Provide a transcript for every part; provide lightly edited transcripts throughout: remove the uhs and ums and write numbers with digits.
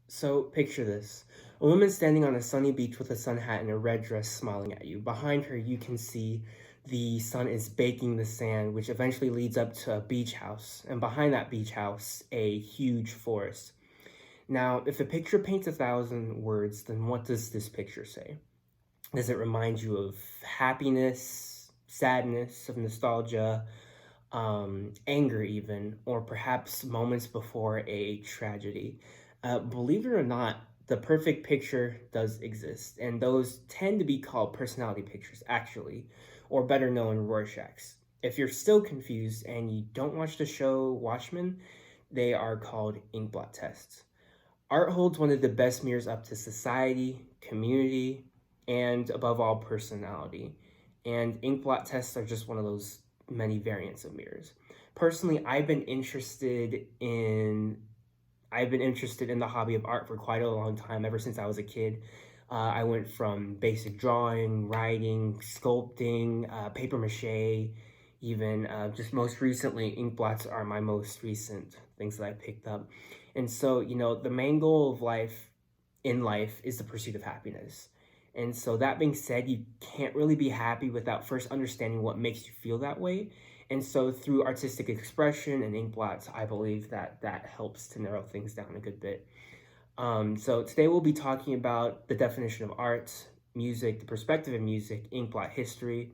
So picture this. A woman standing on a sunny beach with a sun hat and a red dress smiling at you. Behind her, you can see the sun is baking the sand, which eventually leads up to a beach house. And behind that beach house, a huge forest. Now, if a picture paints 1,000 words, then what does this picture say? Does it remind you of happiness, sadness, of nostalgia, anger even, or perhaps moments before a tragedy? Believe it or not, the perfect picture does exist, and those tend to be called personality pictures, actually, or better known, Rorschachs. If you're still confused and you don't watch the show Watchmen, they are called Inkblot tests. Art holds one of the best mirrors up to society, community, and above all, personality. And inkblot tests are just one of those many variants of mirrors. Personally, I've been interested in the hobby of art for quite a long time, ever since I was a kid. I went from basic drawing, writing, sculpting, paper mache, even just most recently, inkblots are my most recent things that I picked up. And so, the main goal of life is the pursuit of happiness. And so, that being said, you can't really be happy without first understanding what makes you feel that way. And so, through artistic expression and inkblots, I believe that helps to narrow things down a good bit. So, today we'll be talking about the definition of art, music, the perspective of music, inkblot history.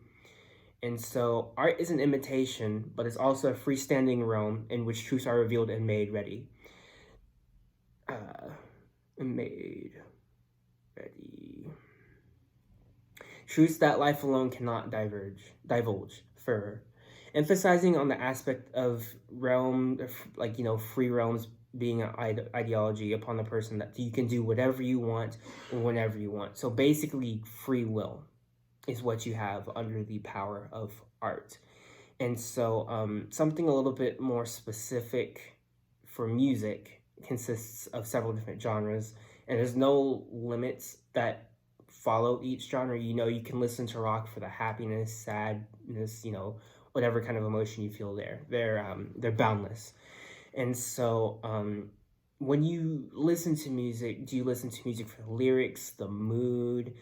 And so, art is an imitation, but it's also a freestanding realm in which truths are revealed and made ready. Made ready. Truths that life alone cannot divulge further. Emphasizing on the aspect of realm, free realms being an ideology upon the person that you can do whatever you want and whenever you want. So basically, free will is what you have under the power of art. And so something a little bit more specific for music consists of several different genres, and there's no limits that follow each genre. You can listen to rock for the happiness, sadness, whatever kind of emotion you feel there. They're boundless. And so when you listen to music, do you listen to music for the lyrics, the mood,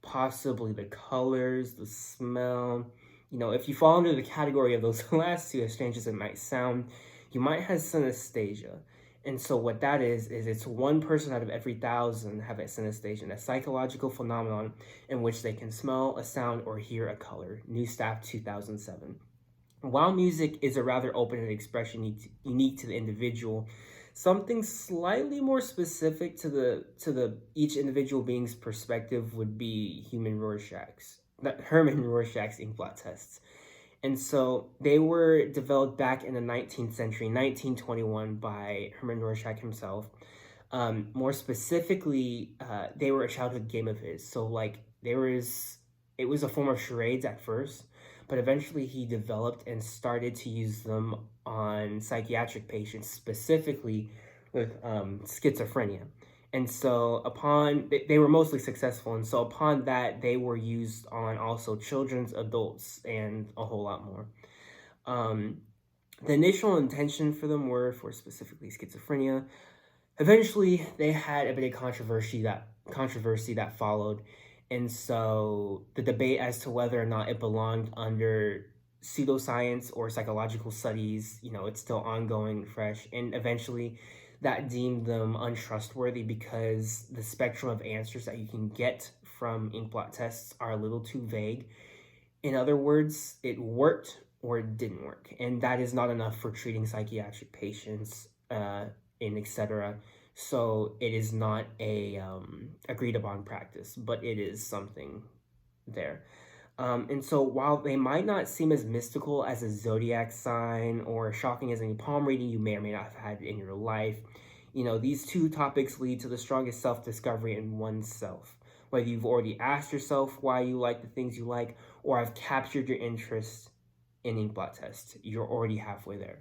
possibly the colors, the smell? If you fall under the category of those last two, as strange as it might sound, you might have synesthesia. And so what that is it's one person out of every 1,000 have a synesthesia, a psychological phenomenon in which they can smell a sound or hear a color. New Staff 2007. While music is a rather open expression unique to the individual, something slightly more specific to the each individual being's perspective would be Herman Rorschach's inkblot tests. And so they were developed back in the 19th century, 1921, by Herman Rorschach himself. More specifically, they were a childhood game of his. So it was a form of charades at first, but eventually he developed and started to use them on psychiatric patients, specifically with schizophrenia. And so they were mostly successful. And so upon that, they were used on also children's, adults, and a whole lot more. The initial intention for them were for specifically schizophrenia. Eventually, they had a bit of controversy that followed. And so the debate as to whether or not it belonged under pseudoscience or psychological studies, it's still ongoing, fresh. And eventually, that deemed them untrustworthy because the spectrum of answers that you can get from inkblot tests are a little too vague. In other words, it worked or it didn't work, and that is not enough for treating psychiatric patients, and etc. So it is not a agreed upon practice, but it is something there. And so while they might not seem as mystical as a zodiac sign or shocking as any palm reading you may or may not have had in your life, these two topics lead to the strongest self-discovery in oneself. Whether you've already asked yourself why you like the things you like or have captured your interest in inkblot tests, you're already halfway there.